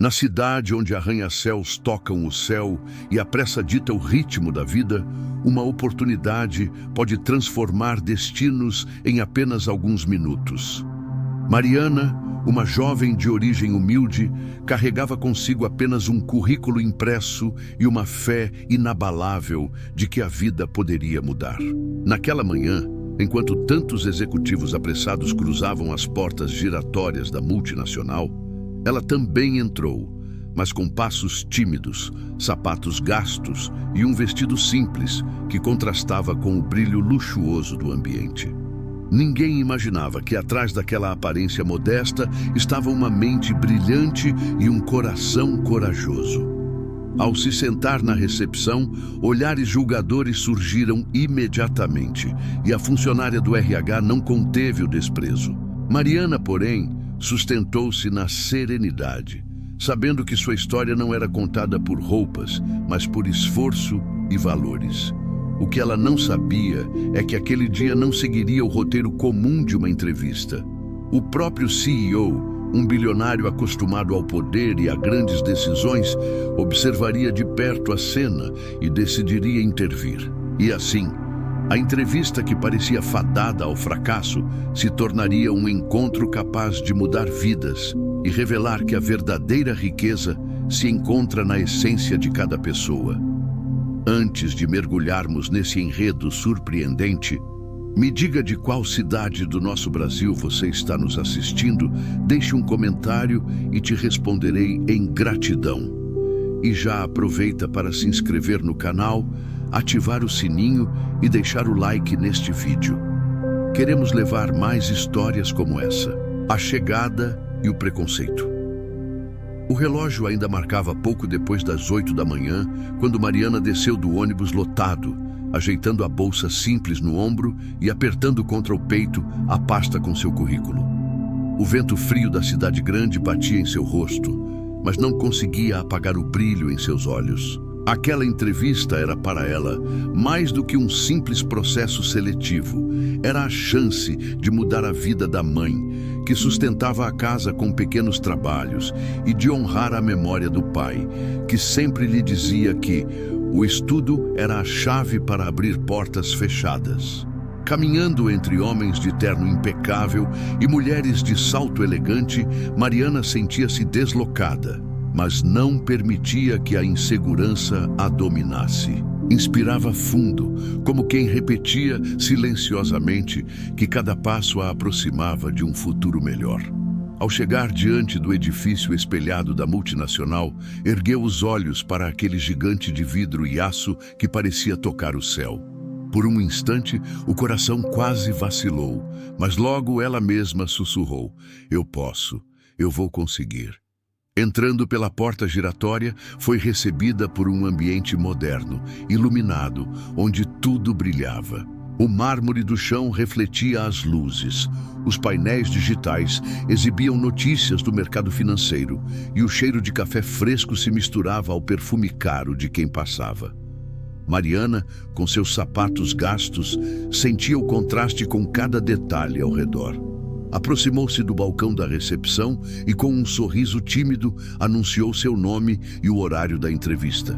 Na cidade onde arranha-céus tocam o céu e a pressa dita o ritmo da vida, uma oportunidade pode transformar destinos em apenas alguns minutos. Mariana, uma jovem de origem humilde, carregava consigo apenas um currículo impresso e uma fé inabalável de que a vida poderia mudar. Naquela manhã, enquanto tantos executivos apressados cruzavam as portas giratórias da multinacional, ela também entrou, mas com passos tímidos, sapatos gastos e um vestido simples que contrastava com o brilho luxuoso do ambiente. Ninguém imaginava que atrás daquela aparência modesta estava uma mente brilhante e um coração corajoso. Ao se sentar na recepção, olhares julgadores surgiram imediatamente e a funcionária do RH não conteve o desprezo. Mariana, porém, sustentou-se na serenidade, sabendo que sua história não era contada por roupas, mas por esforço e valores. O que ela não sabia é que aquele dia não seguiria o roteiro comum de uma entrevista. O próprio CEO, um bilionário acostumado ao poder e a grandes decisões, observaria de perto a cena e decidiria intervir. E assim, a entrevista que parecia fadada ao fracasso se tornaria um encontro capaz de mudar vidas e revelar que a verdadeira riqueza se encontra na essência de cada pessoa. Antes de mergulharmos nesse enredo surpreendente, me diga de qual cidade do nosso Brasil você está nos assistindo, deixe um comentário e te responderei em gratidão. E já aproveita para se inscrever no canal, ativar o sininho e deixar o like neste vídeo. Queremos levar mais histórias como essa, a chegada e o preconceito. O relógio ainda marcava pouco depois das 8 da manhã, quando Mariana desceu do ônibus lotado, ajeitando a bolsa simples no ombro e apertando contra o peito a pasta com seu currículo. O vento frio da cidade grande batia em seu rosto, mas não conseguia apagar o brilho em seus olhos. Aquela entrevista era para ela mais do que um simples processo seletivo. Era a chance de mudar a vida da mãe, que sustentava a casa com pequenos trabalhos, e de honrar a memória do pai, que sempre lhe dizia que o estudo era a chave para abrir portas fechadas. Caminhando entre homens de terno impecável e mulheres de salto elegante, Mariana sentia-se deslocada, mas não permitia que a insegurança a dominasse. Inspirava fundo, como quem repetia silenciosamente que cada passo a aproximava de um futuro melhor. Ao chegar diante do edifício espelhado da multinacional, ergueu os olhos para aquele gigante de vidro e aço que parecia tocar o céu. Por um instante, o coração quase vacilou, mas logo ela mesma sussurrou: "Eu posso, eu vou conseguir." Entrando pela porta giratória, foi recebida por um ambiente moderno, iluminado, onde tudo brilhava. O mármore do chão refletia as luzes. Os painéis digitais exibiam notícias do mercado financeiro e o cheiro de café fresco se misturava ao perfume caro de quem passava. Mariana, com seus sapatos gastos, sentia o contraste com cada detalhe ao redor. Aproximou-se do balcão da recepção e, com um sorriso tímido, anunciou seu nome e o horário da entrevista.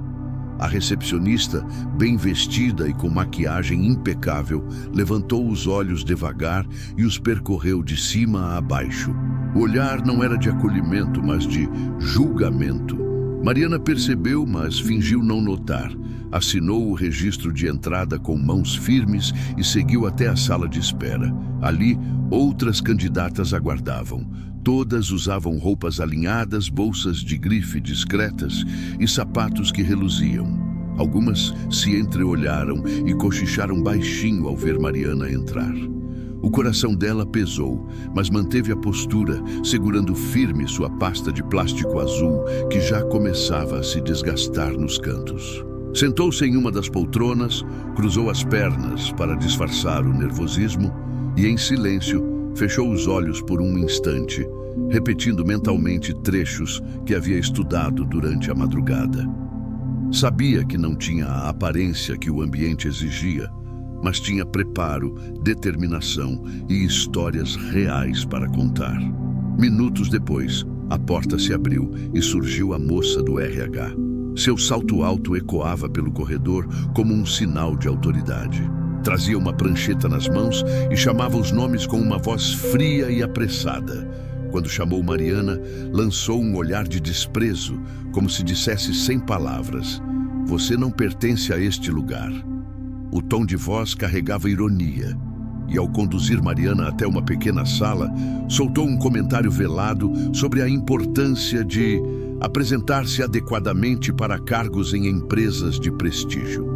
A recepcionista, bem vestida e com maquiagem impecável, levantou os olhos devagar e os percorreu de cima a baixo. O olhar não era de acolhimento, mas de julgamento. Mariana percebeu, mas fingiu não notar. Assinou o registro de entrada com mãos firmes e seguiu até a sala de espera. Ali, outras candidatas aguardavam. Todas usavam roupas alinhadas, bolsas de grife discretas e sapatos que reluziam. Algumas se entreolharam e cochicharam baixinho ao ver Mariana entrar. O coração dela pesou, mas manteve a postura, segurando firme sua pasta de plástico azul, que já começava a se desgastar nos cantos. Sentou-se em uma das poltronas, cruzou as pernas para disfarçar o nervosismo e, em silêncio, fechou os olhos por um instante, repetindo mentalmente trechos que havia estudado durante a madrugada. Sabia que não tinha a aparência que o ambiente exigia, mas tinha preparo, determinação e histórias reais para contar. Minutos depois, A porta se abriu e surgiu a moça do RH. Seu salto alto ecoava pelo corredor como um sinal de autoridade. Trazia uma prancheta nas mãos e chamava os nomes com uma voz fria e apressada. Quando chamou Mariana, lançou um olhar de desprezo, como se dissesse sem palavras: "Você não pertence a este lugar." O tom de voz carregava ironia, e ao conduzir Mariana até uma pequena sala, soltou um comentário velado sobre a importância de apresentar-se adequadamente para cargos em empresas de prestígio.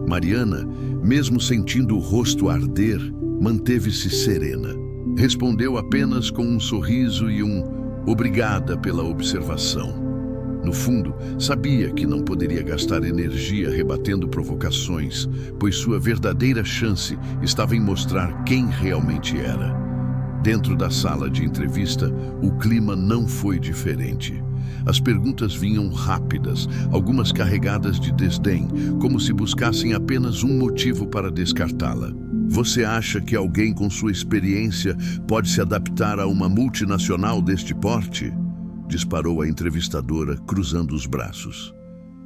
Mariana, mesmo sentindo o rosto arder, manteve-se serena. Respondeu apenas com um sorriso e um "obrigada pela observação." No fundo, sabia que não poderia gastar energia rebatendo provocações, pois sua verdadeira chance estava em mostrar quem realmente era. Dentro da sala de entrevista, o clima não foi diferente. As perguntas vinham rápidas, algumas carregadas de desdém, como se buscassem apenas um motivo para descartá-la. "Você acha que alguém com sua experiência pode se adaptar a uma multinacional deste porte?" disparou a entrevistadora, cruzando os braços.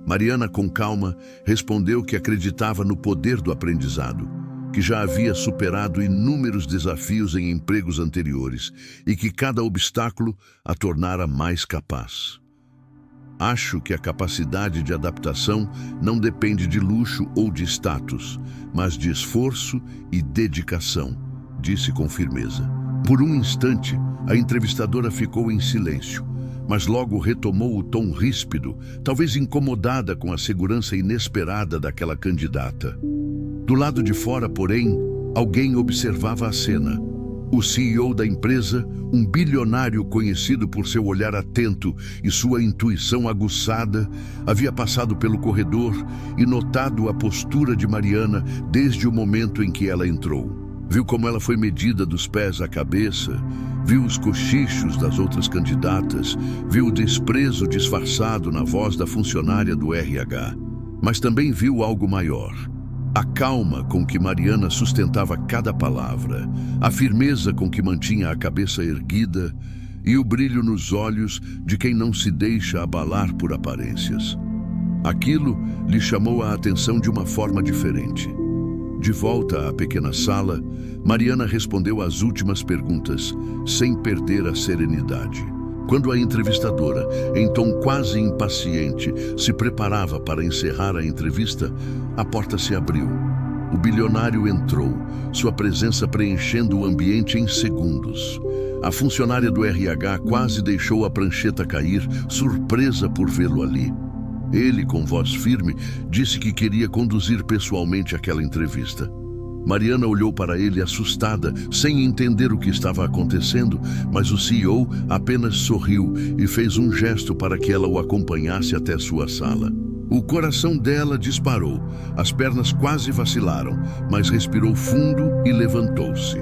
Mariana, com calma, respondeu que acreditava no poder do aprendizado, que já havia superado inúmeros desafios em empregos anteriores e que cada obstáculo a tornara mais capaz. "Acho que a capacidade de adaptação não depende de luxo ou de status, mas de esforço e dedicação", disse com firmeza. Por um instante, a entrevistadora ficou em silêncio, mas logo retomou o tom ríspido, talvez incomodada com a segurança inesperada daquela candidata. Do lado de fora, porém, alguém observava a cena. O CEO da empresa, um bilionário conhecido por seu olhar atento e sua intuição aguçada, havia passado pelo corredor e notado a postura de Mariana desde o momento em que ela entrou. Viu como ela foi medida dos pés à cabeça, viu os cochichos das outras candidatas, viu o desprezo disfarçado na voz da funcionária do RH. Mas também viu algo maior: a calma com que Mariana sustentava cada palavra, a firmeza com que mantinha a cabeça erguida e o brilho nos olhos de quem não se deixa abalar por aparências. Aquilo lhe chamou a atenção de uma forma diferente. De volta à pequena sala, Mariana respondeu às últimas perguntas, sem perder a serenidade. Quando a entrevistadora, em tom quase impaciente, se preparava para encerrar a entrevista, a porta se abriu. O bilionário entrou, sua presença preenchendo o ambiente em segundos. A funcionária do RH quase deixou a prancheta cair, surpresa por vê-lo ali. Ele, com voz firme, disse que queria conduzir pessoalmente aquela entrevista. Mariana olhou para ele assustada, sem entender o que estava acontecendo, mas o CEO apenas sorriu e fez um gesto para que ela o acompanhasse até sua sala. O coração dela disparou, as pernas quase vacilaram, mas respirou fundo e levantou-se.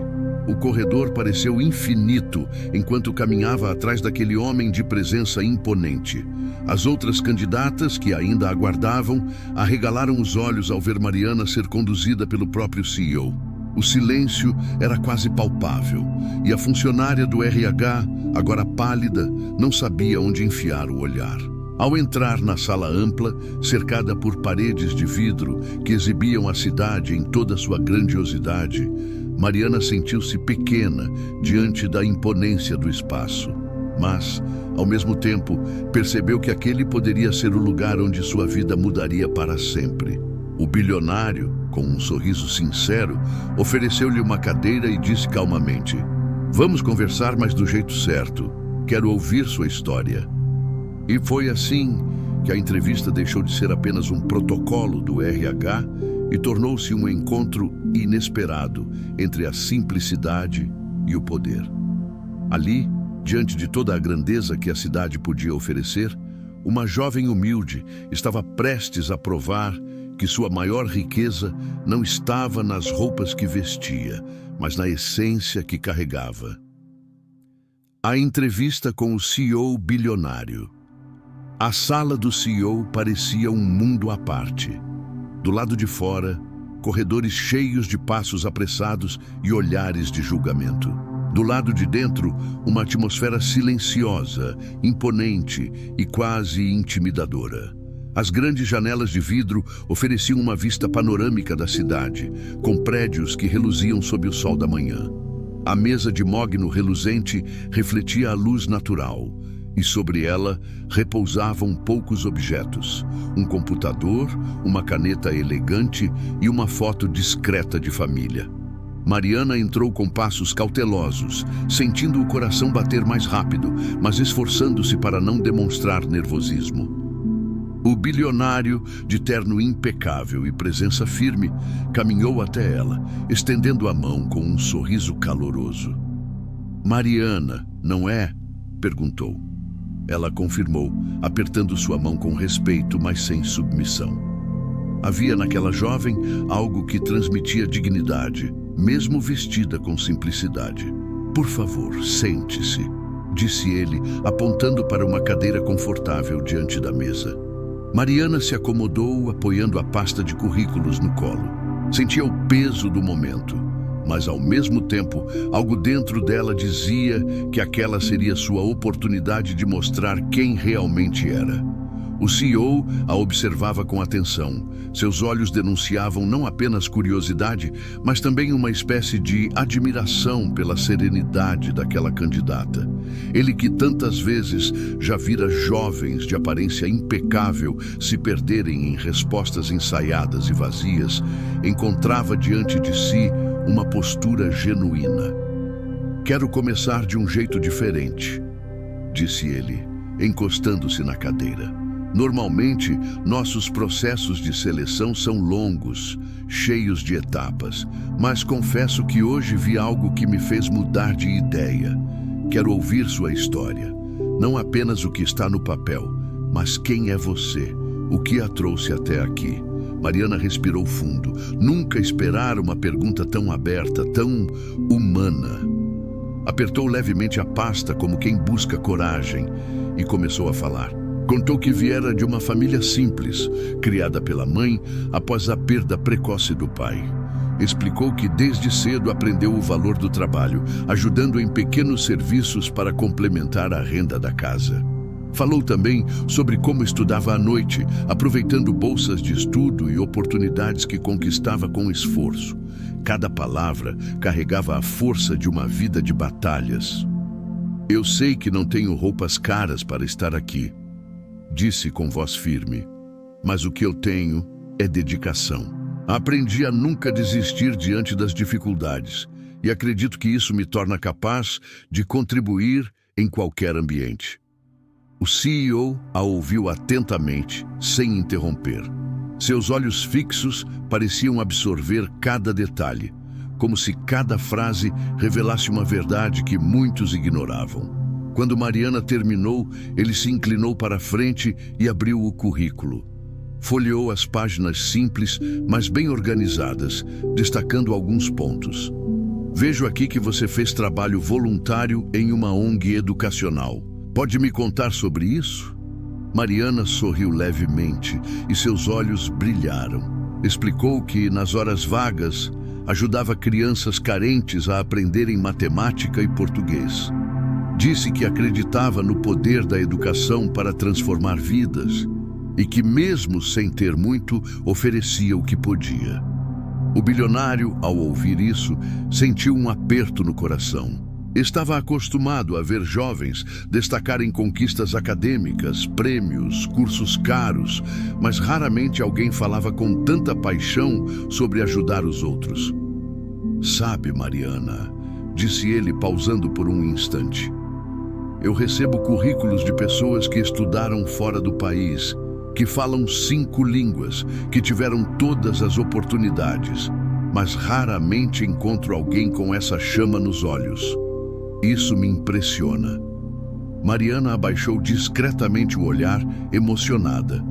O corredor pareceu infinito enquanto caminhava atrás daquele homem de presença imponente. As outras candidatas, que ainda aguardavam, arregalaram os olhos ao ver Mariana ser conduzida pelo próprio CEO. O silêncio era quase palpável, e a funcionária do RH, agora pálida, não sabia onde enfiar o olhar. Ao entrar na sala ampla, cercada por paredes de vidro que exibiam a cidade em toda sua grandiosidade, Mariana sentiu-se pequena diante da imponência do espaço. Mas, ao mesmo tempo, percebeu que aquele poderia ser o lugar onde sua vida mudaria para sempre. O bilionário, com um sorriso sincero, ofereceu-lhe uma cadeira e disse calmamente: "Vamos conversar, mas do jeito certo. Quero ouvir sua história." E foi assim que a entrevista deixou de ser apenas um protocolo do RH e tornou-se um encontro inesperado entre a simplicidade e o poder. Ali, diante de toda a grandeza que a cidade podia oferecer, uma jovem humilde estava prestes a provar que sua maior riqueza não estava nas roupas que vestia, mas na essência que carregava. A entrevista com o CEO bilionário. A sala do CEO parecia um mundo à parte. Do lado de fora, corredores cheios de passos apressados e olhares de julgamento. Do lado de dentro, uma atmosfera silenciosa, imponente e quase intimidadora. As grandes janelas de vidro ofereciam uma vista panorâmica da cidade, com prédios que reluziam sob o sol da manhã. A mesa de mogno reluzente refletia a luz natural, e sobre ela repousavam poucos objetos: um computador, uma caneta elegante e uma foto discreta de família. Mariana entrou com passos cautelosos, sentindo o coração bater mais rápido, mas esforçando-se para não demonstrar nervosismo. O bilionário, de terno impecável e presença firme, caminhou até ela, estendendo a mão com um sorriso caloroso. "Mariana, não é?" perguntou. Ela confirmou, apertando sua mão com respeito, mas sem submissão. Havia naquela jovem algo que transmitia dignidade, mesmo vestida com simplicidade. "Por favor, sente-se", disse ele, apontando para uma cadeira confortável diante da mesa. Mariana se acomodou, apoiando a pasta de currículos no colo. Sentia o peso do momento, mas ao mesmo tempo, algo dentro dela dizia que aquela seria sua oportunidade de mostrar quem realmente era. O CEO a observava com atenção. Seus olhos denunciavam não apenas curiosidade, mas também uma espécie de admiração pela serenidade daquela candidata. Ele que tantas vezes já vira jovens de aparência impecável se perderem em respostas ensaiadas e vazias, encontrava diante de si uma postura genuína. "Quero começar de um jeito diferente", disse ele, encostando-se na cadeira. "Normalmente, nossos processos de seleção são longos, cheios de etapas, mas confesso que hoje vi algo que me fez mudar de ideia. Quero ouvir sua história, não apenas o que está no papel, mas quem é você, o que a trouxe até aqui." Mariana respirou fundo. Nunca esperara uma pergunta tão aberta, tão humana. Apertou levemente a pasta como quem busca coragem e começou a falar. Contou que viera de uma família simples, criada pela mãe após a perda precoce do pai. Explicou que desde cedo aprendeu o valor do trabalho, ajudando em pequenos serviços para complementar a renda da casa. Falou também sobre como estudava à noite, aproveitando bolsas de estudo e oportunidades que conquistava com esforço. Cada palavra carregava a força de uma vida de batalhas. "Eu sei que não tenho roupas caras para estar aqui", disse com voz firme, "mas o que eu tenho é dedicação. Aprendi a nunca desistir diante das dificuldades e acredito que isso me torna capaz de contribuir em qualquer ambiente." O CEO a ouviu atentamente, sem interromper. Seus olhos fixos pareciam absorver cada detalhe, como se cada frase revelasse uma verdade que muitos ignoravam. Quando Mariana terminou, ele se inclinou para a frente e abriu o currículo. Folheou as páginas simples, mas bem organizadas, destacando alguns pontos. "Vejo aqui que você fez trabalho voluntário em uma ONG educacional. Pode me contar sobre isso?" Mariana sorriu levemente e seus olhos brilharam. Explicou que, nas horas vagas, ajudava crianças carentes a aprenderem matemática e português. Disse que acreditava no poder da educação para transformar vidas e que, mesmo sem ter muito, oferecia o que podia. O bilionário, ao ouvir isso, sentiu um aperto no coração. Estava acostumado a ver jovens destacarem conquistas acadêmicas, prêmios, cursos caros, mas raramente alguém falava com tanta paixão sobre ajudar os outros. "Sabe, Mariana", disse ele, pausando por um instante, "eu recebo currículos de pessoas que estudaram fora do país, que falam 5 línguas, que tiveram todas as oportunidades, mas raramente encontro alguém com essa chama nos olhos. Isso me impressiona." Mariana abaixou discretamente o olhar, emocionada,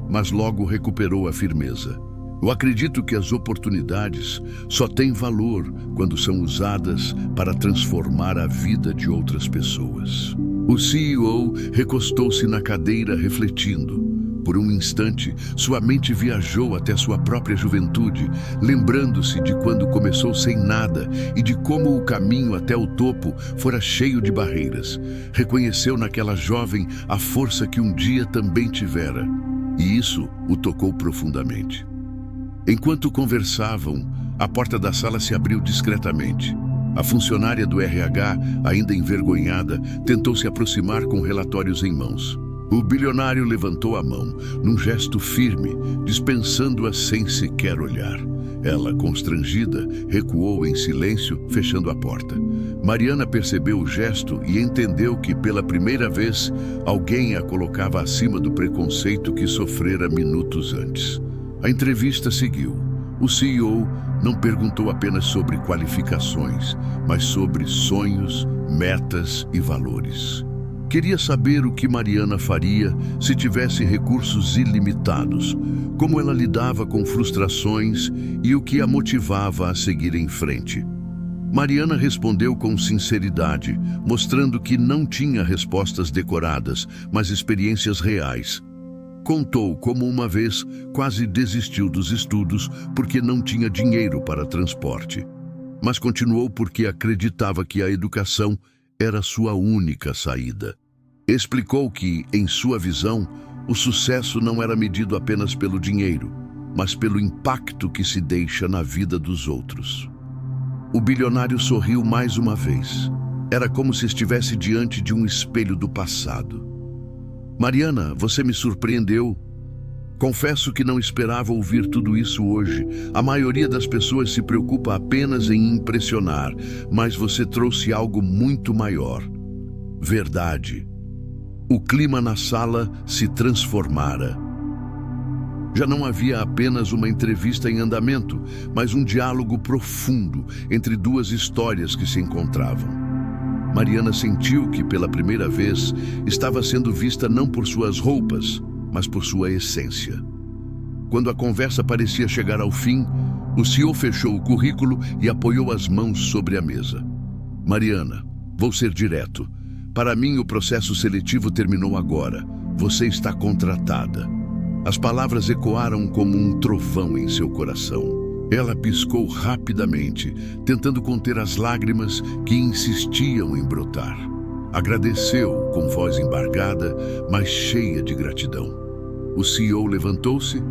mas logo recuperou a firmeza. "Eu acredito que as oportunidades só têm valor quando são usadas para transformar a vida de outras pessoas." O CEO recostou-se na cadeira refletindo. Por um instante, sua mente viajou até sua própria juventude, lembrando-se de quando começou sem nada e de como o caminho até o topo fora cheio de barreiras. Reconheceu naquela jovem a força que um dia também tivera, e isso o tocou profundamente. Enquanto conversavam, a porta da sala se abriu discretamente. A funcionária do RH, ainda envergonhada, tentou se aproximar com relatórios em mãos. O bilionário levantou a mão, num gesto firme, dispensando-a sem sequer olhar. Ela, constrangida, recuou em silêncio, fechando a porta. Mariana percebeu o gesto e entendeu que, pela primeira vez, alguém a colocava acima do preconceito que sofrera minutos antes. A entrevista seguiu. O CEO não perguntou apenas sobre qualificações, mas sobre sonhos, metas e valores. Queria saber o que Mariana faria se tivesse recursos ilimitados, como ela lidava com frustrações e o que a motivava a seguir em frente. Mariana respondeu com sinceridade, mostrando que não tinha respostas decoradas, mas experiências reais. Contou como uma vez quase desistiu dos estudos porque não tinha dinheiro para transporte, mas continuou porque acreditava que a educação era sua única saída. Explicou que, em sua visão, o sucesso não era medido apenas pelo dinheiro, mas pelo impacto que se deixa na vida dos outros. O bilionário sorriu mais uma vez. Era como se estivesse diante de um espelho do passado. Mariana, você me surpreendeu. Confesso que não esperava ouvir tudo isso hoje. A maioria das pessoas se preocupa apenas em impressionar, mas você trouxe algo muito maior. Verdade. O clima na sala se transformara. Já não havia apenas uma entrevista em andamento, mas um diálogo profundo entre duas histórias que se encontravam. Mariana sentiu que, pela primeira vez, estava sendo vista não por suas roupas, mas por sua essência. Quando a conversa parecia chegar ao fim, o CEO fechou o currículo e apoiou as mãos sobre a mesa. Mariana, vou ser direto. Para mim, o processo seletivo terminou agora. Você está contratada. As palavras ecoaram como um trovão em seu coração. Ela piscou rapidamente, tentando conter as lágrimas que insistiam em brotar. Agradeceu com voz embargada, mas cheia de gratidão. O CEO levantou-se,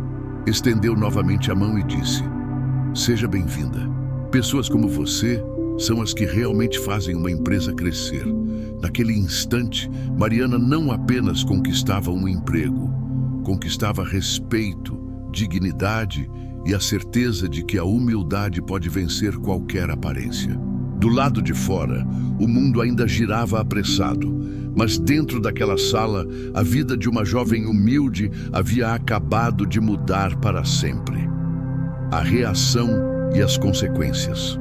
estendeu novamente a mão e disse: Seja bem-vinda. Pessoas como você são as que realmente fazem uma empresa crescer. Naquele instante, Mariana não apenas conquistava um emprego, conquistava respeito, dignidade e a certeza de que a humildade pode vencer qualquer aparência. Do lado de fora, o mundo ainda girava apressado, mas dentro daquela sala, a vida de uma jovem humilde havia acabado de mudar para sempre. A reação e as consequências.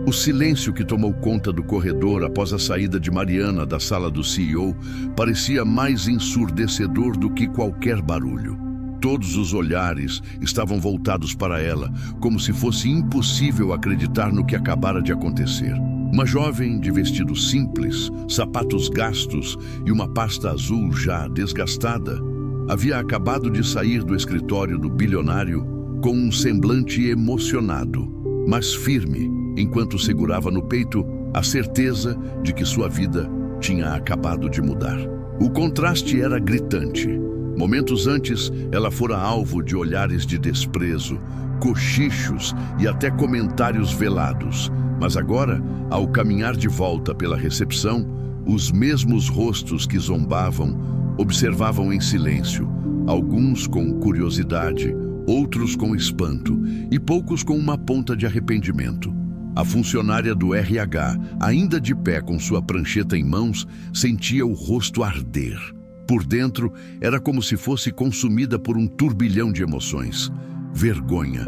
O silêncio que tomou conta do corredor após a saída de Mariana da sala do CEO parecia mais ensurdecedor do que qualquer barulho. Todos os olhares estavam voltados para ela, como se fosse impossível acreditar no que acabara de acontecer. Uma jovem de vestido simples, sapatos gastos e uma pasta azul já desgastada, havia acabado de sair do escritório do bilionário com um semblante emocionado, mas firme, enquanto segurava no peito a certeza de que sua vida tinha acabado de mudar. O contraste era gritante. Momentos antes, ela fora alvo de olhares de desprezo, cochichos e até comentários velados. Mas agora, ao caminhar de volta pela recepção, os mesmos rostos que zombavam observavam em silêncio, alguns com curiosidade, outros com espanto e poucos com uma ponta de arrependimento. A funcionária do RH, ainda de pé com sua prancheta em mãos, sentia o rosto arder. Por dentro, era como se fosse consumida por um turbilhão de emoções. Vergonha,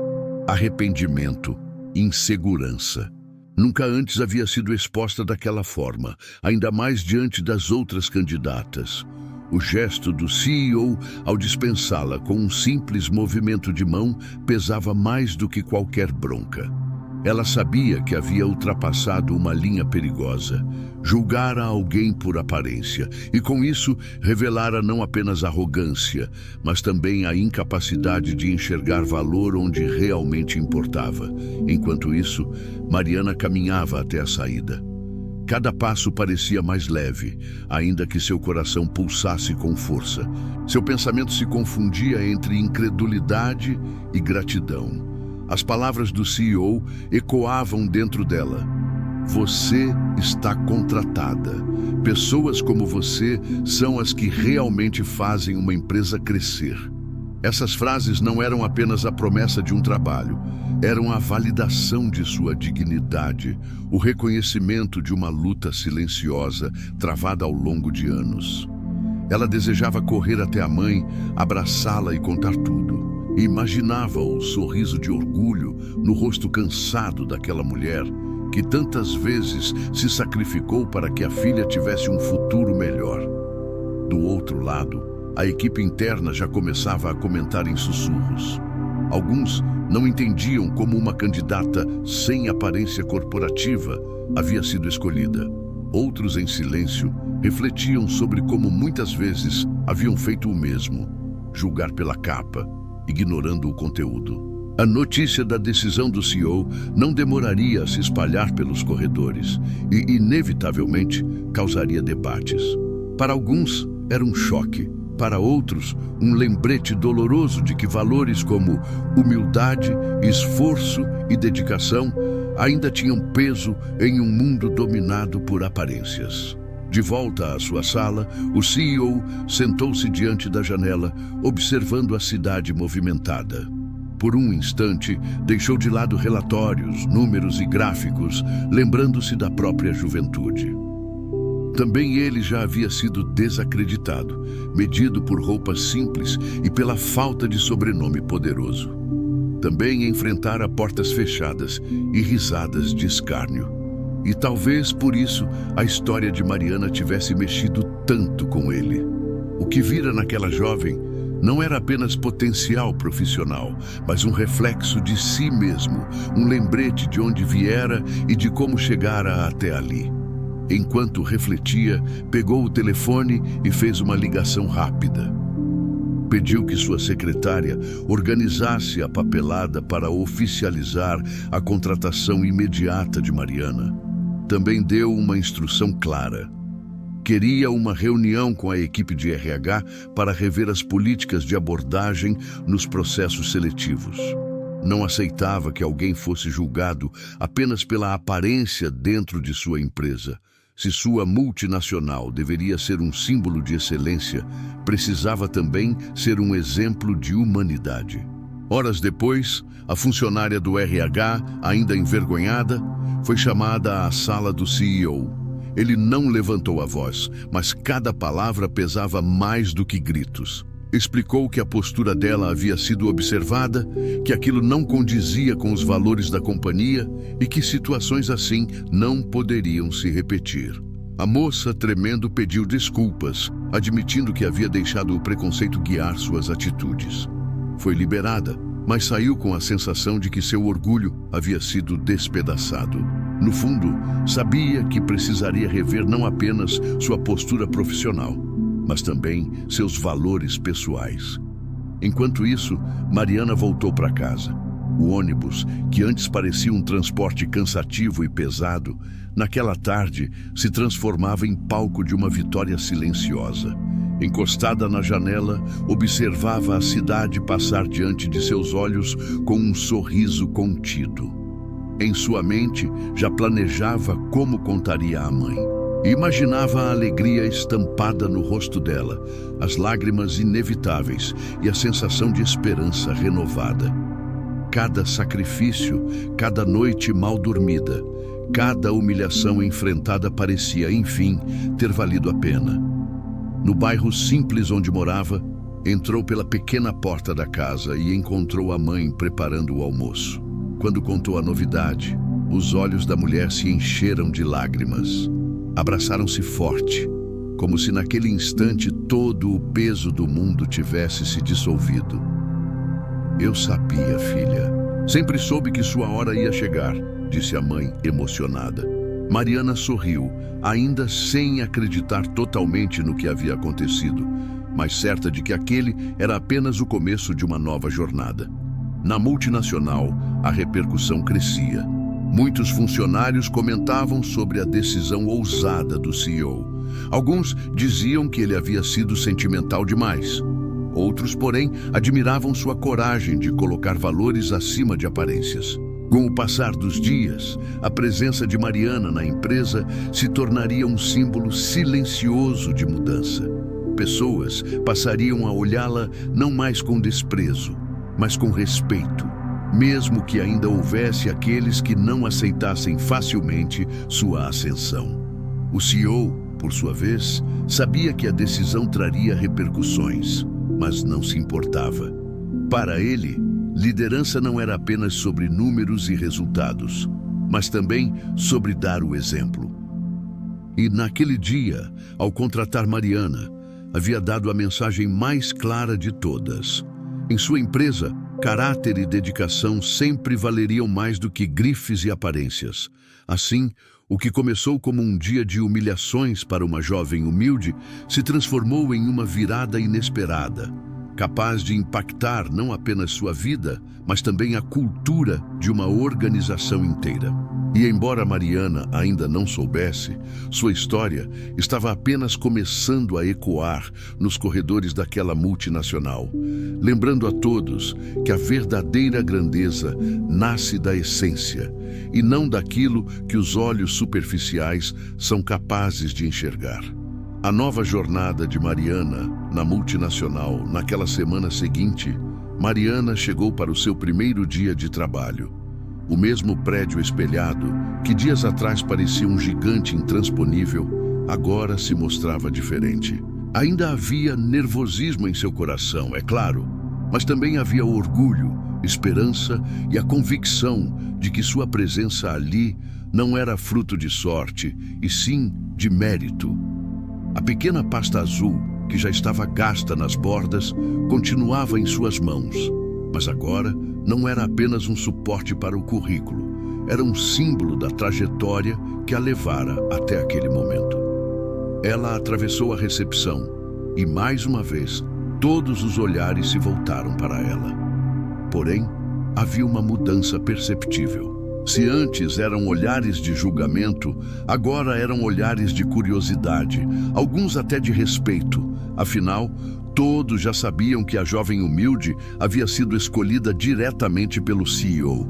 arrependimento, insegurança. Nunca antes havia sido exposta daquela forma, ainda mais diante das outras candidatas. O gesto do CEO ao dispensá-la com um simples movimento de mão pesava mais do que qualquer bronca. Ela sabia que havia ultrapassado uma linha perigosa. Julgara alguém por aparência e, com isso, revelara não apenas arrogância, mas também a incapacidade de enxergar valor onde realmente importava. Enquanto isso, Mariana caminhava até a saída. Cada passo parecia mais leve, ainda que seu coração pulsasse com força. Seu pensamento se confundia entre incredulidade e gratidão. As palavras do CEO ecoavam dentro dela. Você está contratada. Pessoas como você são as que realmente fazem uma empresa crescer. Essas frases não eram apenas a promessa de um trabalho, eram a validação de sua dignidade, o reconhecimento de uma luta silenciosa travada ao longo de anos. Ela desejava correr até a mãe, abraçá-la e contar tudo. Imaginava o sorriso de orgulho no rosto cansado daquela mulher que tantas vezes se sacrificou para que a filha tivesse um futuro melhor. Do outro lado, a equipe interna já começava a comentar em sussurros. Alguns não entendiam como uma candidata sem aparência corporativa havia sido escolhida. Outros, em silêncio, refletiam sobre como muitas vezes haviam feito o mesmo, julgar pela capa, ignorando o conteúdo. A notícia da decisão do CEO não demoraria a se espalhar pelos corredores e, inevitavelmente, causaria debates. Para alguns, era um choque. Para outros, um lembrete doloroso de que valores como humildade, esforço e dedicação ainda tinham peso em um mundo dominado por aparências. De volta à sua sala, o CEO sentou-se diante da janela, observando a cidade movimentada. Por um instante, deixou de lado relatórios, números e gráficos, lembrando-se da própria juventude. Também ele já havia sido desacreditado, medido por roupas simples e pela falta de sobrenome poderoso. Também enfrentara portas fechadas e risadas de escárnio. E talvez por isso a história de Mariana tivesse mexido tanto com ele. O que vira naquela jovem não era apenas potencial profissional, mas um reflexo de si mesmo, um lembrete de onde viera e de como chegara até ali. Enquanto refletia, pegou o telefone e fez uma ligação rápida. Pediu que sua secretária organizasse a papelada para oficializar a contratação imediata de Mariana. Também deu uma instrução clara. Queria uma reunião com a equipe de RH para rever as políticas de abordagem nos processos seletivos. Não aceitava que alguém fosse julgado apenas pela aparência dentro de sua empresa. Se sua multinacional deveria ser um símbolo de excelência, precisava também ser um exemplo de humanidade. Horas depois, a funcionária do RH, ainda envergonhada, foi chamada à sala do CEO. Ele não levantou a voz, mas cada palavra pesava mais do que gritos. Explicou que a postura dela havia sido observada, que aquilo não condizia com os valores da companhia e que situações assim não poderiam se repetir. A moça, tremendo, pediu desculpas, admitindo que havia deixado o preconceito guiar suas atitudes. Foi liberada, mas saiu com a sensação de que seu orgulho havia sido despedaçado. No fundo, sabia que precisaria rever não apenas sua postura profissional, mas também seus valores pessoais. Enquanto isso, Mariana voltou para casa. O ônibus, que antes parecia um transporte cansativo e pesado, naquela tarde se transformava em palco de uma vitória silenciosa. Encostada na janela, observava a cidade passar diante de seus olhos com um sorriso contido. Em sua mente, já planejava como contaria à mãe. Imaginava a alegria estampada no rosto dela, as lágrimas inevitáveis e a sensação de esperança renovada. Cada sacrifício, cada noite mal dormida, cada humilhação enfrentada parecia, enfim, ter valido a pena. No bairro simples onde morava, entrou pela pequena porta da casa e encontrou a mãe preparando o almoço. Quando contou a novidade, os olhos da mulher se encheram de lágrimas. Abraçaram-se forte, como se naquele instante todo o peso do mundo tivesse se dissolvido. "Eu sabia, filha", Sempre soube que sua hora ia chegar, disse a mãe, emocionada. Mariana sorriu, ainda sem acreditar totalmente no que havia acontecido, mas certa de que aquele era apenas o começo de uma nova jornada. Na multinacional, a repercussão crescia. Muitos funcionários comentavam sobre a decisão ousada do CEO. Alguns diziam que ele havia sido sentimental demais. Outros, porém, admiravam sua coragem de colocar valores acima de aparências. Com o passar dos dias, a presença de Mariana na empresa se tornaria um símbolo silencioso de mudança. Pessoas passariam a olhá-la não mais com desprezo, mas com respeito, mesmo que ainda houvesse aqueles que não aceitassem facilmente sua ascensão. O CEO, por sua vez, sabia que a decisão traria repercussões, mas não se importava. Para ele, liderança não era apenas sobre números e resultados, mas também sobre dar o exemplo. E naquele dia, ao contratar Mariana, havia dado a mensagem mais clara de todas. Em sua empresa, caráter e dedicação sempre valeriam mais do que grifes e aparências. Assim, o que começou como um dia de humilhações para uma jovem humilde se transformou em uma virada inesperada, capaz de impactar não apenas sua vida, mas também a cultura de uma organização inteira. E embora Mariana ainda não soubesse, sua história estava apenas começando a ecoar nos corredores daquela multinacional, lembrando a todos que a verdadeira grandeza nasce da essência e não daquilo que os olhos superficiais são capazes de enxergar. A nova jornada de Mariana na multinacional, naquela semana seguinte, Mariana chegou para o seu primeiro dia de trabalho. O mesmo prédio espelhado, que dias atrás parecia um gigante intransponível, agora se mostrava diferente. Ainda havia nervosismo em seu coração, é claro, mas também havia orgulho, esperança e a convicção de que sua presença ali não era fruto de sorte, e sim de mérito. A pequena pasta azul, que já estava gasta nas bordas, continuava em suas mãos, mas agora não era apenas um suporte para o currículo, era um símbolo da trajetória que a levara até aquele momento. Ela atravessou a recepção e, mais uma vez, todos os olhares se voltaram para ela. Porém, havia uma mudança perceptível. Se antes eram olhares de julgamento, agora eram olhares de curiosidade, alguns até de respeito. Afinal, todos já sabiam que a jovem humilde havia sido escolhida diretamente pelo CEO.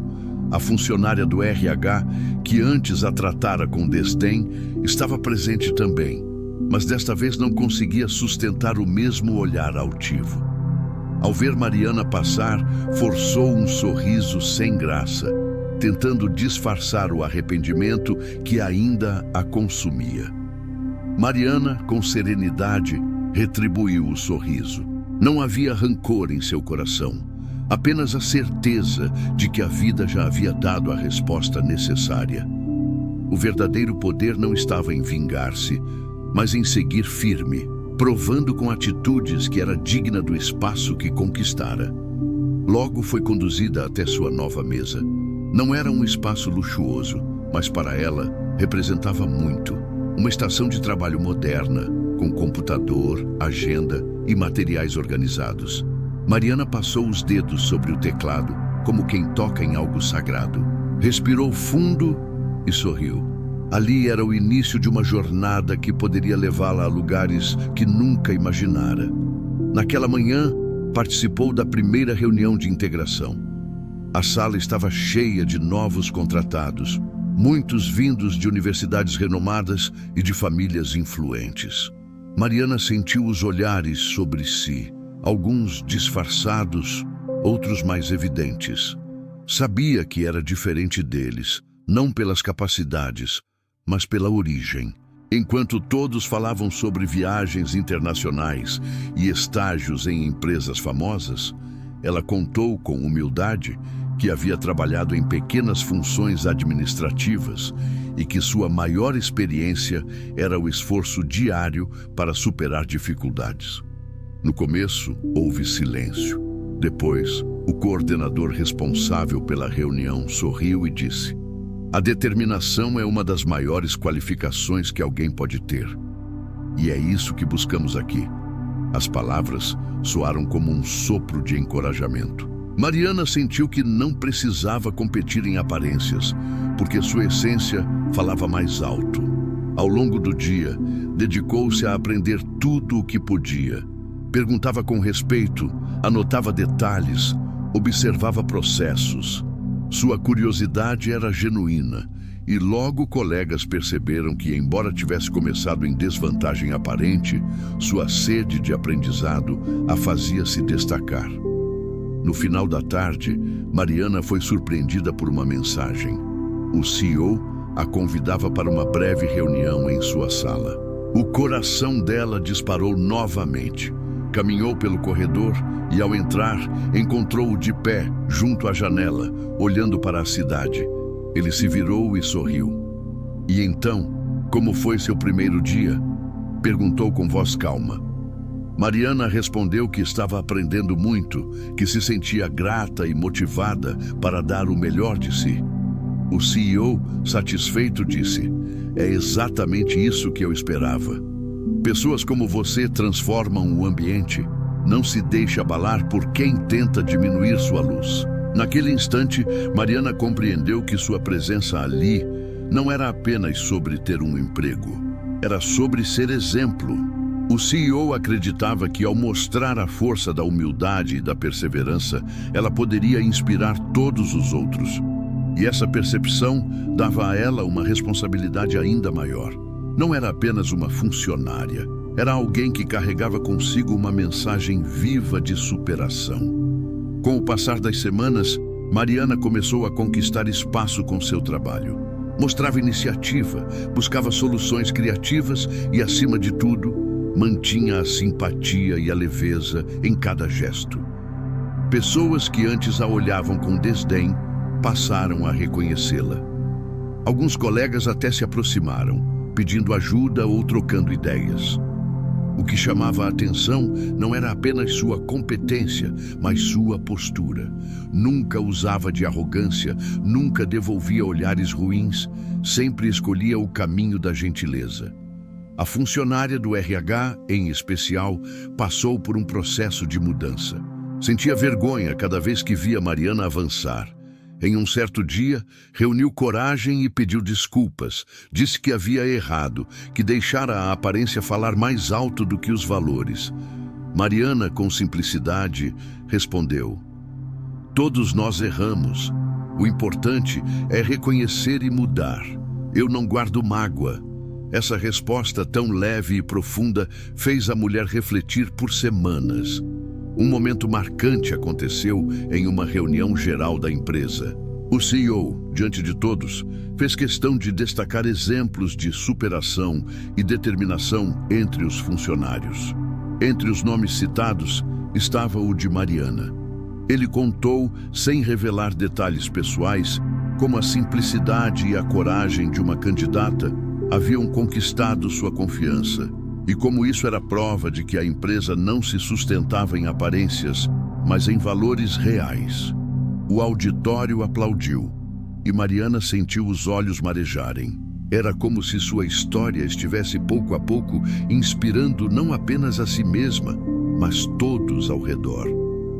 A funcionária do RH, que antes a tratara com desdém, estava presente também, mas desta vez não conseguia sustentar o mesmo olhar altivo. Ao ver Mariana passar, forçou um sorriso sem graça, tentando disfarçar o arrependimento que ainda a consumia. Mariana, com serenidade, retribuiu o sorriso. Não havia rancor em seu coração, apenas a certeza de que a vida já havia dado a resposta necessária. O verdadeiro poder não estava em vingar-se, mas em seguir firme, provando com atitudes que era digna do espaço que conquistara. Logo foi conduzida até sua nova mesa. Não era um espaço luxuoso, mas para ela representava muito. Uma estação de trabalho moderna, com computador, agenda e materiais organizados. Mariana passou os dedos sobre o teclado, como quem toca em algo sagrado. Respirou fundo e sorriu. Ali era o início de uma jornada que poderia levá-la a lugares que nunca imaginara. Naquela manhã, participou da primeira reunião de integração. A sala estava cheia de novos contratados, muitos vindos de universidades renomadas e de famílias influentes. Mariana sentiu os olhares sobre si, alguns disfarçados, outros mais evidentes. Sabia que era diferente deles, não pelas capacidades, mas pela origem. Enquanto todos falavam sobre viagens internacionais e estágios em empresas famosas, ela contou com humildade que havia trabalhado em pequenas funções administrativas e que sua maior experiência era o esforço diário para superar dificuldades. No começo, houve silêncio. Depois, O coordenador responsável pela reunião sorriu e disse: "A determinação é uma das maiores qualificações que alguém pode ter. E é isso que buscamos aqui." As palavras soaram como um sopro de encorajamento. Mariana sentiu que não precisava competir em aparências, porque sua essência falava mais alto. Ao longo do dia, dedicou-se a aprender tudo o que podia. Perguntava com respeito, anotava detalhes, observava processos. Sua curiosidade era genuína, e logo colegas perceberam que, embora tivesse começado em desvantagem aparente, sua sede de aprendizado a fazia se destacar. No final da tarde, Mariana foi surpreendida por uma mensagem. O CEO a convidava para uma breve reunião em sua sala. O coração dela disparou novamente. Caminhou pelo corredor e, ao entrar, encontrou-o de pé, junto à janela, olhando para a cidade. Ele se virou e sorriu. "E então, como foi seu primeiro dia?" perguntou com voz calma. Mariana respondeu que estava aprendendo muito, que se sentia grata e motivada para dar o melhor de si. O CEO, satisfeito, disse: "É exatamente isso que eu esperava. Pessoas como você transformam o ambiente. Não se deixe abalar por quem tenta diminuir sua luz." Naquele instante, Mariana compreendeu que sua presença ali não era apenas sobre ter um emprego. Era sobre ser exemplo. O CEO acreditava que, ao mostrar a força da humildade e da perseverança, ela poderia inspirar todos os outros. E essa percepção dava a ela uma responsabilidade ainda maior. Não era apenas uma funcionária, era alguém que carregava consigo uma mensagem viva de superação. Com o passar das semanas, Mariana começou a conquistar espaço com seu trabalho. Mostrava iniciativa, buscava soluções criativas e, acima de tudo, mantinha a simpatia e a leveza em cada gesto. Pessoas que antes a olhavam com desdém passaram a reconhecê-la. Alguns colegas até se aproximaram, pedindo ajuda ou trocando ideias. O que chamava a atenção não era apenas sua competência, mas sua postura. Nunca usava de arrogância, nunca devolvia olhares ruins, sempre escolhia o caminho da gentileza. A funcionária do RH, em especial, passou por um processo de mudança. Sentia vergonha cada vez que via Mariana avançar. Em um certo dia, reuniu coragem e pediu desculpas. Disse que havia errado, que deixara a aparência falar mais alto do que os valores. Mariana, com simplicidade, respondeu: "Todos nós erramos. O importante é reconhecer e mudar. Eu não guardo mágoa." Essa resposta tão leve e profunda fez a mulher refletir por semanas. Um momento marcante aconteceu em uma reunião geral da empresa. O CEO, diante de todos, fez questão de destacar exemplos de superação e determinação entre os funcionários. Entre os nomes citados estava o de Mariana. Ele contou, sem revelar detalhes pessoais, como a simplicidade e a coragem de uma candidata haviam conquistado sua confiança, e como isso era prova de que a empresa não se sustentava em aparências, mas em valores reais. O auditório aplaudiu, e Mariana sentiu os olhos marejarem. Era como se sua história estivesse pouco a pouco inspirando não apenas a si mesma, mas todos ao redor.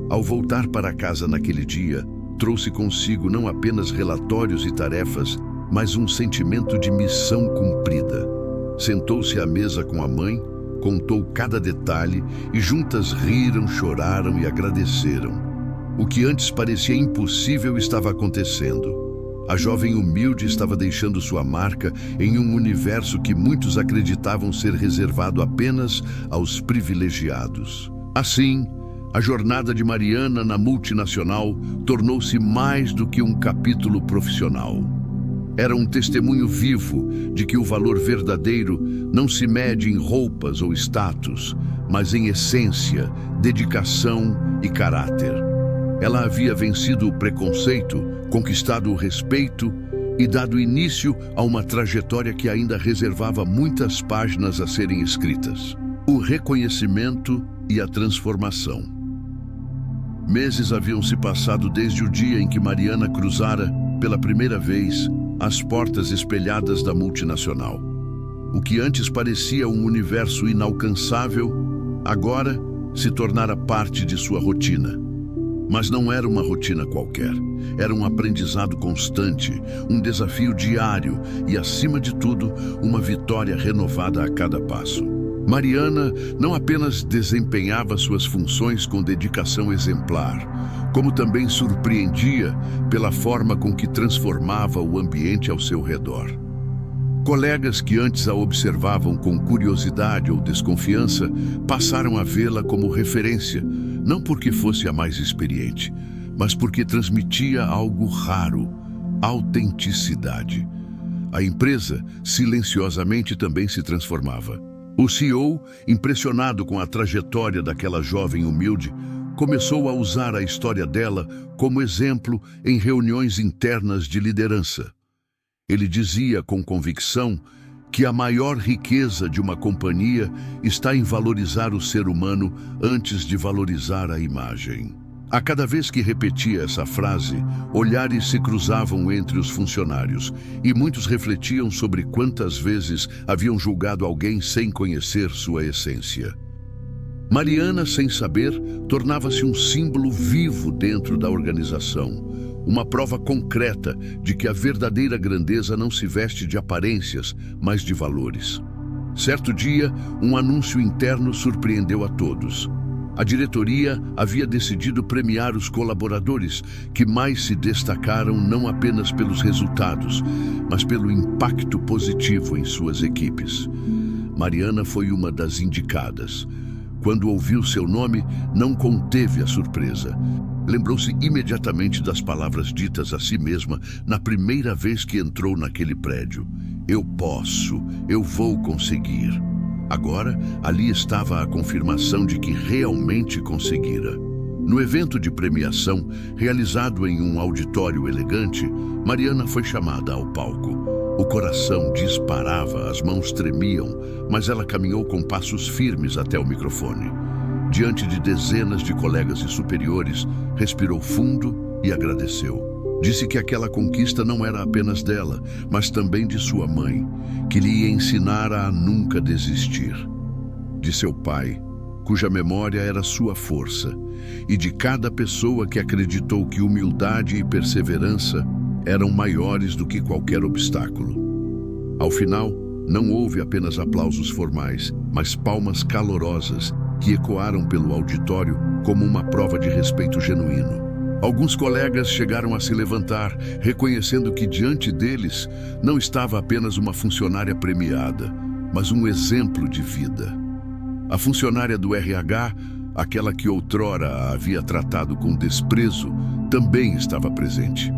Ao voltar para casa naquele dia, trouxe consigo não apenas relatórios e tarefas, mas um sentimento de missão cumprida. Sentou-se à mesa com a mãe, contou cada detalhe e juntas riram, choraram e agradeceram. O que antes parecia impossível estava acontecendo. A jovem humilde estava deixando sua marca em um universo que muitos acreditavam ser reservado apenas aos privilegiados. Assim, a jornada de Mariana na multinacional tornou-se mais do que um capítulo profissional. Era um testemunho vivo de que o valor verdadeiro não se mede em roupas ou status, mas em essência, dedicação e caráter. Ela havia vencido o preconceito, conquistado o respeito e dado início a uma trajetória que ainda reservava muitas páginas a serem escritas. O reconhecimento e a transformação. Meses haviam se passado desde o dia em que Mariana cruzara, pela primeira vez, as portas espelhadas da multinacional. O que antes parecia um universo inalcançável, agora se tornara parte de sua rotina. Mas não era uma rotina qualquer. Era um aprendizado constante, um desafio diário e, acima de tudo, uma vitória renovada a cada passo. Mariana não apenas desempenhava suas funções com dedicação exemplar, como também surpreendia pela forma com que transformava o ambiente ao seu redor. Colegas que antes a observavam com curiosidade ou desconfiança passaram a vê-la como referência, não porque fosse a mais experiente, mas porque transmitia algo raro: autenticidade. A empresa, silenciosamente, também se transformava. O CEO, impressionado com a trajetória daquela jovem humilde, começou a usar a história dela como exemplo em reuniões internas de liderança. Ele dizia com convicção que a maior riqueza de uma companhia está em valorizar o ser humano antes de valorizar a imagem. A cada vez que repetia essa frase, olhares se cruzavam entre os funcionários e muitos refletiam sobre quantas vezes haviam julgado alguém sem conhecer sua essência. Mariana, sem saber, tornava-se um símbolo vivo dentro da organização, uma prova concreta de que a verdadeira grandeza não se veste de aparências, mas de valores. Certo dia, um anúncio interno surpreendeu a todos. A diretoria havia decidido premiar os colaboradores que mais se destacaram não apenas pelos resultados, mas pelo impacto positivo em suas equipes. Mariana foi uma das indicadas. Quando ouviu seu nome, não conteve a surpresa. Lembrou-se imediatamente das palavras ditas a si mesma na primeira vez que entrou naquele prédio. Eu posso, eu vou conseguir. Agora, ali estava a confirmação de que realmente conseguira. No evento de premiação, realizado em um auditório elegante, Mariana foi chamada ao palco. O coração disparava, as mãos tremiam, mas ela caminhou com passos firmes até o microfone. Diante de dezenas de colegas e superiores, respirou fundo e agradeceu. Disse que aquela conquista não era apenas dela, mas também de sua mãe, que lhe ensinara a nunca desistir. De seu pai, cuja memória era sua força, e de cada pessoa que acreditou que humildade e perseverança eram maiores do que qualquer obstáculo. Ao final, não houve apenas aplausos formais, mas palmas calorosas que ecoaram pelo auditório como uma prova de respeito genuíno. Alguns colegas chegaram a se levantar, reconhecendo que diante deles não estava apenas uma funcionária premiada, mas um exemplo de vida. A funcionária do RH, aquela que outrora a havia tratado com desprezo, também estava presente.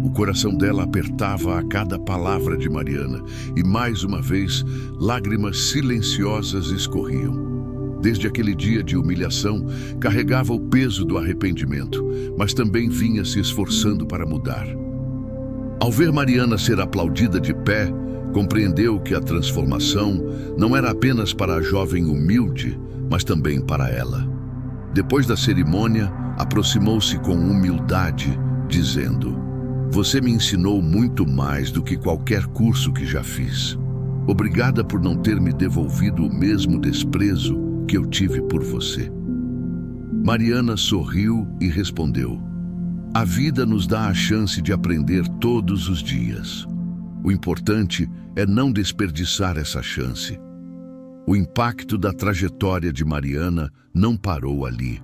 O coração dela apertava a cada palavra de Mariana e, mais uma vez, lágrimas silenciosas escorriam. Desde aquele dia de humilhação, carregava o peso do arrependimento, mas também vinha se esforçando para mudar. Ao ver Mariana ser aplaudida de pé, compreendeu que a transformação não era apenas para a jovem humilde, mas também para ela. Depois da cerimônia, aproximou-se com humildade, dizendo: "Você me ensinou muito mais do que qualquer curso que já fiz. Obrigada por não ter me devolvido o mesmo desprezo que eu tive por você." Mariana sorriu e respondeu: "A vida nos dá a chance de aprender todos os dias. O importante é não desperdiçar essa chance." O impacto da trajetória de Mariana não parou ali.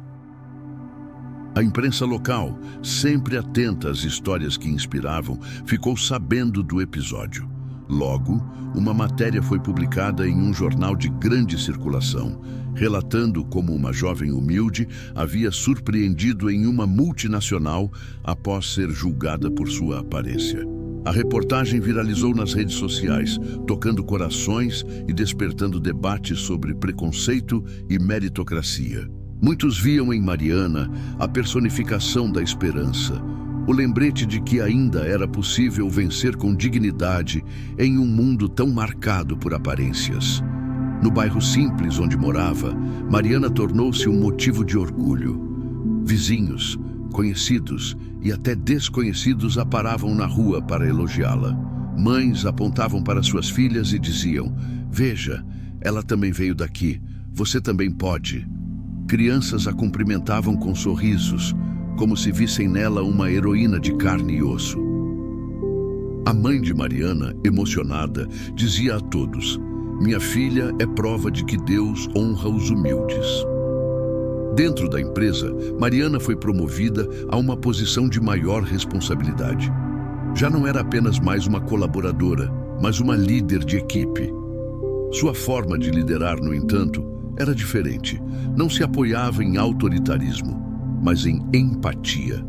A imprensa local, sempre atenta às histórias que inspiravam, ficou sabendo do episódio. Logo, uma matéria foi publicada em um jornal de grande circulação, relatando como uma jovem humilde havia surpreendido em uma multinacional após ser julgada por sua aparência. A reportagem viralizou nas redes sociais, tocando corações e despertando debates sobre preconceito e meritocracia. Muitos viam em Mariana a personificação da esperança, o lembrete de que ainda era possível vencer com dignidade em um mundo tão marcado por aparências. No bairro simples onde morava, Mariana tornou-se um motivo de orgulho. Vizinhos, conhecidos e até desconhecidos a paravam na rua para elogiá-la. Mães apontavam para suas filhas e diziam: "Veja, ela também veio daqui, você também pode." Crianças a cumprimentavam com sorrisos, como se vissem nela uma heroína de carne e osso. A mãe de Mariana, emocionada, dizia a todos: "Minha filha é prova de que Deus honra os humildes." Dentro da empresa, Mariana foi promovida a uma posição de maior responsabilidade. Já não era apenas mais uma colaboradora, mas uma líder de equipe. Sua forma de liderar, no entanto, era diferente. Não se apoiava em autoritarismo, mas em empatia.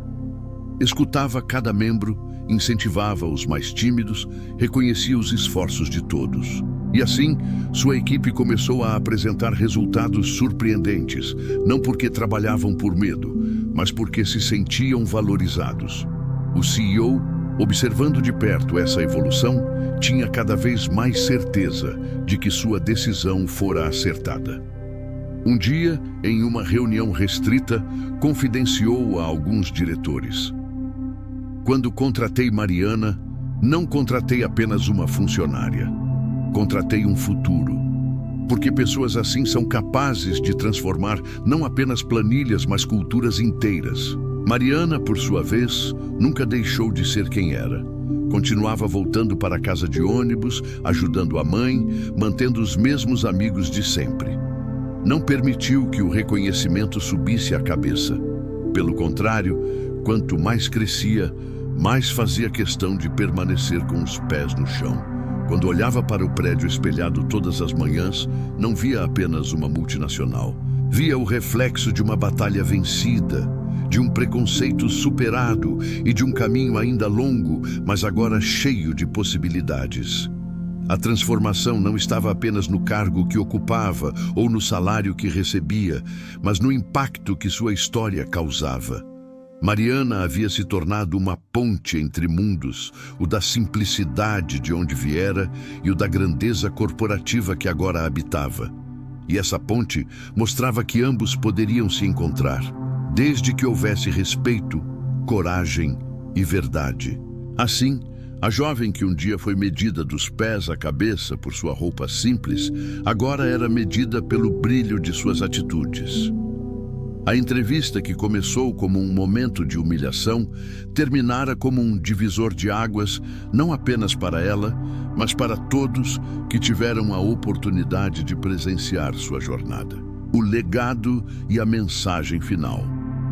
Escutava cada membro, incentivava os mais tímidos, reconhecia os esforços de todos. E assim, sua equipe começou a apresentar resultados surpreendentes, não porque trabalhavam por medo, mas porque se sentiam valorizados. O CEO, observando de perto essa evolução, tinha cada vez mais certeza de que sua decisão fora acertada. Um dia, em uma reunião restrita, confidenciou a alguns diretores: "Quando contratei Mariana, não contratei apenas uma funcionária. Contratei um futuro. Porque pessoas assim são capazes de transformar não apenas planilhas, mas culturas inteiras." Mariana, por sua vez, nunca deixou de ser quem era. Continuava voltando para a casa de ônibus, ajudando a mãe, mantendo os mesmos amigos de sempre. Não permitiu que o reconhecimento subisse à cabeça. Pelo contrário, quanto mais crescia, mais fazia questão de permanecer com os pés no chão. Quando olhava para o prédio espelhado todas as manhãs, não via apenas uma multinacional. Via o reflexo de uma batalha vencida, de um preconceito superado e de um caminho ainda longo, mas agora cheio de possibilidades. A transformação não estava apenas no cargo que ocupava ou no salário que recebia, mas no impacto que sua história causava. Mariana havia se tornado uma ponte entre mundos, o da simplicidade de onde viera e o da grandeza corporativa que agora habitava. E essa ponte mostrava que ambos poderiam se encontrar, desde que houvesse respeito, coragem e verdade. Assim, a jovem que um dia foi medida dos pés à cabeça por sua roupa simples, agora era medida pelo brilho de suas atitudes. A entrevista, que começou como um momento de humilhação, terminara como um divisor de águas, não apenas para ela, mas para todos que tiveram a oportunidade de presenciar sua jornada. O legado e a mensagem final.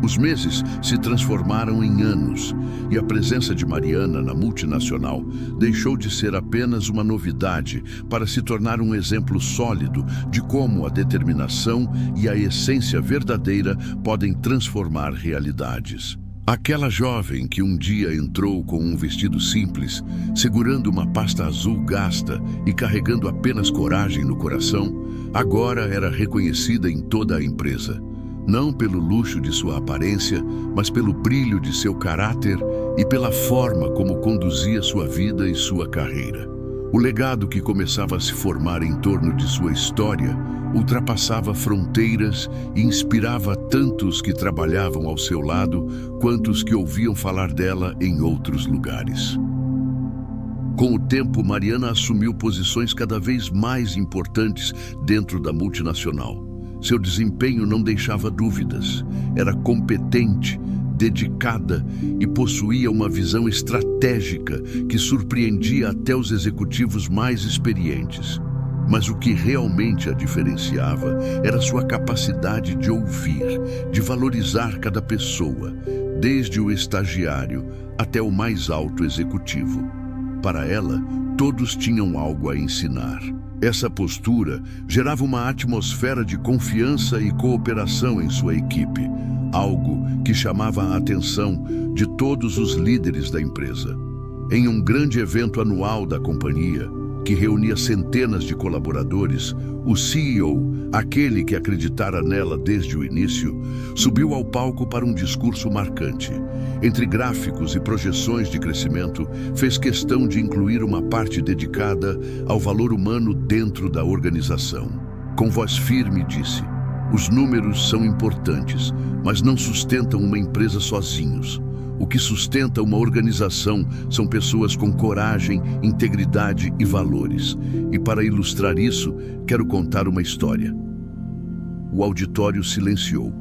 Os meses se transformaram em anos, e a presença de Mariana na multinacional deixou de ser apenas uma novidade para se tornar um exemplo sólido de como a determinação e a essência verdadeira podem transformar realidades. Aquela jovem que um dia entrou com um vestido simples, segurando uma pasta azul gasta e carregando apenas coragem no coração, agora era reconhecida em toda a empresa. Não pelo luxo de sua aparência, mas pelo brilho de seu caráter e pela forma como conduzia sua vida e sua carreira. O legado que começava a se formar em torno de sua história ultrapassava fronteiras e inspirava tantos que trabalhavam ao seu lado quanto os que ouviam falar dela em outros lugares. Com o tempo, Mariana assumiu posições cada vez mais importantes dentro da multinacional. Seu desempenho não deixava dúvidas. Era competente, dedicada e possuía uma visão estratégica que surpreendia até os executivos mais experientes. Mas o que realmente a diferenciava era sua capacidade de ouvir, de valorizar cada pessoa, desde o estagiário até o mais alto executivo. Para ela, todos tinham algo a ensinar. Essa postura gerava uma atmosfera de confiança e cooperação em sua equipe, algo que chamava a atenção de todos os líderes da empresa. Em um grande evento anual da companhia, que reunia centenas de colaboradores, o CEO, aquele que acreditara nela desde o início, subiu ao palco para um discurso marcante. Entre gráficos e projeções de crescimento, fez questão de incluir uma parte dedicada ao valor humano dentro da organização. Com voz firme disse: Os números são importantes, mas não sustentam uma empresa sozinhos. O que sustenta uma organização são pessoas com coragem, integridade e valores. E para ilustrar isso, quero contar uma história. O auditório silenciou.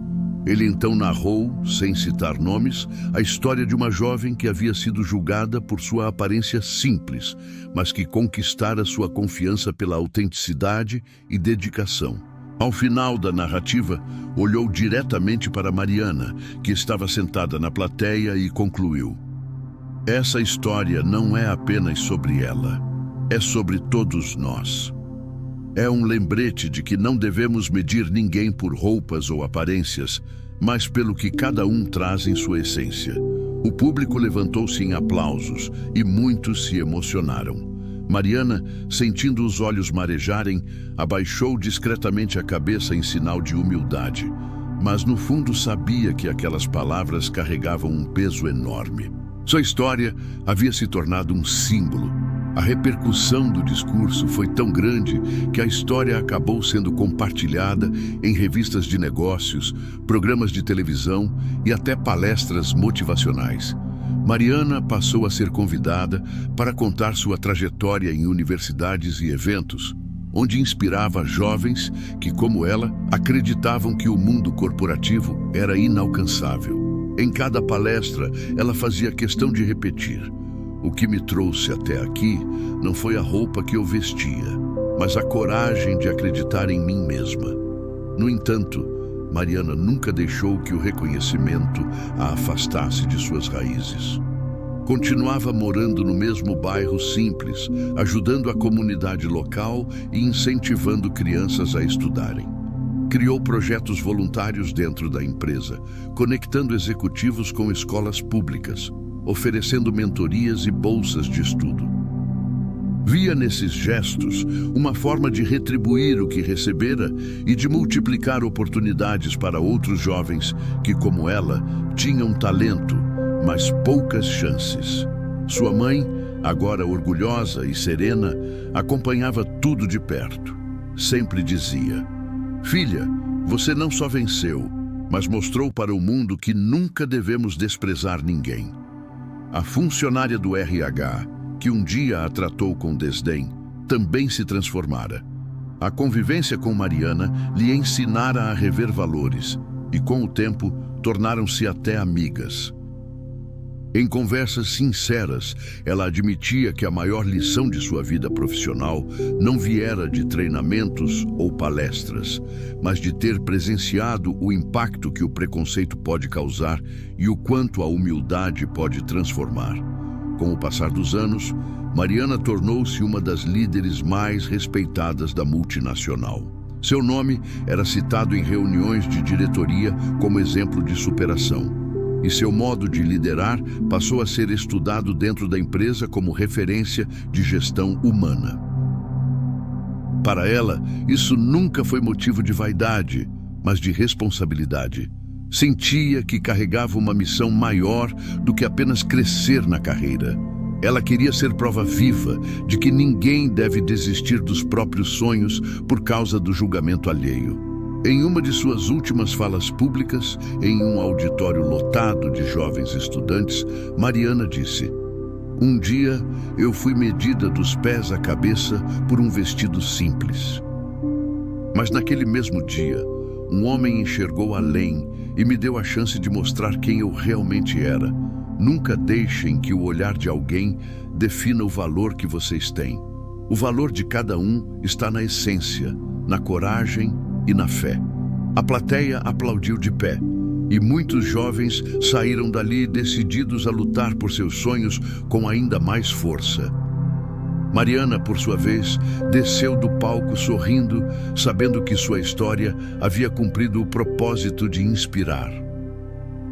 Ele então narrou, sem citar nomes, a história de uma jovem que havia sido julgada por sua aparência simples, mas que conquistara sua confiança pela autenticidade e dedicação. Ao final da narrativa, olhou diretamente para Mariana, que estava sentada na plateia, e concluiu: essa história não é apenas sobre ela, é sobre todos nós. É um lembrete de que não devemos medir ninguém por roupas ou aparências, mas pelo que cada um traz em sua essência. O público levantou-se em aplausos e muitos se emocionaram. Mariana, sentindo os olhos marejarem, abaixou discretamente a cabeça em sinal de humildade, mas no fundo sabia que aquelas palavras carregavam um peso enorme. Sua história havia se tornado um símbolo. A repercussão do discurso foi tão grande que a história acabou sendo compartilhada em revistas de negócios, programas de televisão e até palestras motivacionais. Mariana passou a ser convidada para contar sua trajetória em universidades e eventos, onde inspirava jovens que, como ela, acreditavam que o mundo corporativo era inalcançável. Em cada palestra, ela fazia questão de repetir: o que me trouxe até aqui não foi a roupa que eu vestia, mas a coragem de acreditar em mim mesma. No entanto, Mariana nunca deixou que o reconhecimento a afastasse de suas raízes. Continuava morando no mesmo bairro simples, ajudando a comunidade local e incentivando crianças a estudarem. Criou projetos voluntários dentro da empresa, conectando executivos com escolas públicas, oferecendo mentorias e bolsas de estudo. Via nesses gestos uma forma de retribuir o que recebera e de multiplicar oportunidades para outros jovens que, como ela, tinham talento, mas poucas chances. Sua mãe, agora orgulhosa e serena, acompanhava tudo de perto. Sempre dizia: filha, você não só venceu, mas mostrou para o mundo que nunca devemos desprezar ninguém. A funcionária do RH, que um dia a tratou com desdém, também se transformara. A convivência com Mariana lhe ensinara a rever valores e, com o tempo, tornaram-se até amigas. Em conversas sinceras, ela admitia que a maior lição de sua vida profissional não viera de treinamentos ou palestras, mas de ter presenciado o impacto que o preconceito pode causar e o quanto a humildade pode transformar. Com o passar dos anos, Mariana tornou-se uma das líderes mais respeitadas da multinacional. Seu nome era citado em reuniões de diretoria como exemplo de superação. E seu modo de liderar passou a ser estudado dentro da empresa como referência de gestão humana. Para ela, isso nunca foi motivo de vaidade, mas de responsabilidade. Sentia que carregava uma missão maior do que apenas crescer na carreira. Ela queria ser prova viva de que ninguém deve desistir dos próprios sonhos por causa do julgamento alheio. Em uma de suas últimas falas públicas, em um auditório lotado de jovens estudantes, Mariana disse: um dia eu fui medida dos pés à cabeça por um vestido simples. Mas naquele mesmo dia, um homem enxergou além e me deu a chance de mostrar quem eu realmente era. Nunca deixem que o olhar de alguém defina o valor que vocês têm. O valor de cada um está na essência, na coragem e na fé. A plateia aplaudiu de pé, e muitos jovens saíram dali decididos a lutar por seus sonhos com ainda mais força. Mariana, por sua vez, desceu do palco sorrindo, sabendo que sua história havia cumprido o propósito de inspirar.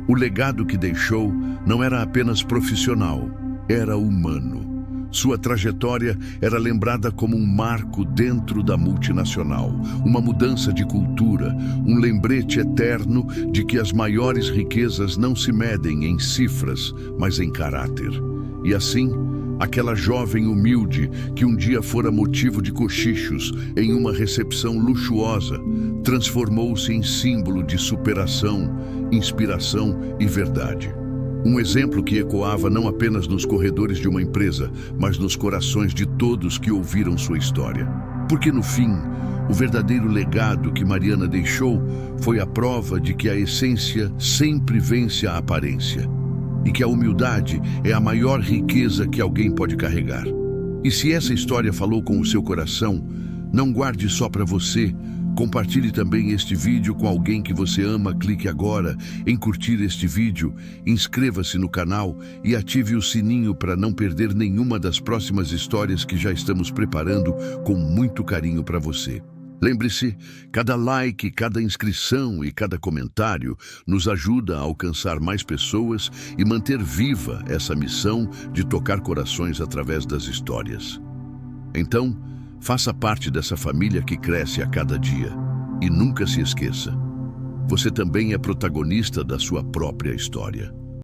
O legado que deixou não era apenas profissional, era humano. Sua trajetória era lembrada como um marco dentro da multinacional, uma mudança de cultura, um lembrete eterno de que as maiores riquezas não se medem em cifras, mas em caráter. E assim, Aquela jovem humilde que um dia fora motivo de cochichos em uma recepção luxuosa, transformou-se em símbolo de superação, inspiração e verdade. Um exemplo que ecoava não apenas nos corredores de uma empresa, mas nos corações de todos que ouviram sua história. Porque no fim, o verdadeiro legado que Mariana deixou foi a prova de que a essência sempre vence a aparência e que a humildade é a maior riqueza que alguém pode carregar. E se essa história falou com o seu coração, não guarde só para você. Compartilhe também este vídeo com alguém que você ama. Clique agora em curtir este vídeo, inscreva-se no canal e ative o sininho para não perder nenhuma das próximas histórias que já estamos preparando com muito carinho para você. Lembre-se, cada like, cada inscrição e cada comentário nos ajuda a alcançar mais pessoas e manter viva essa missão de tocar corações através das histórias. Então, faça parte dessa família que cresce a cada dia. E nunca se esqueça, você também é protagonista da sua própria história.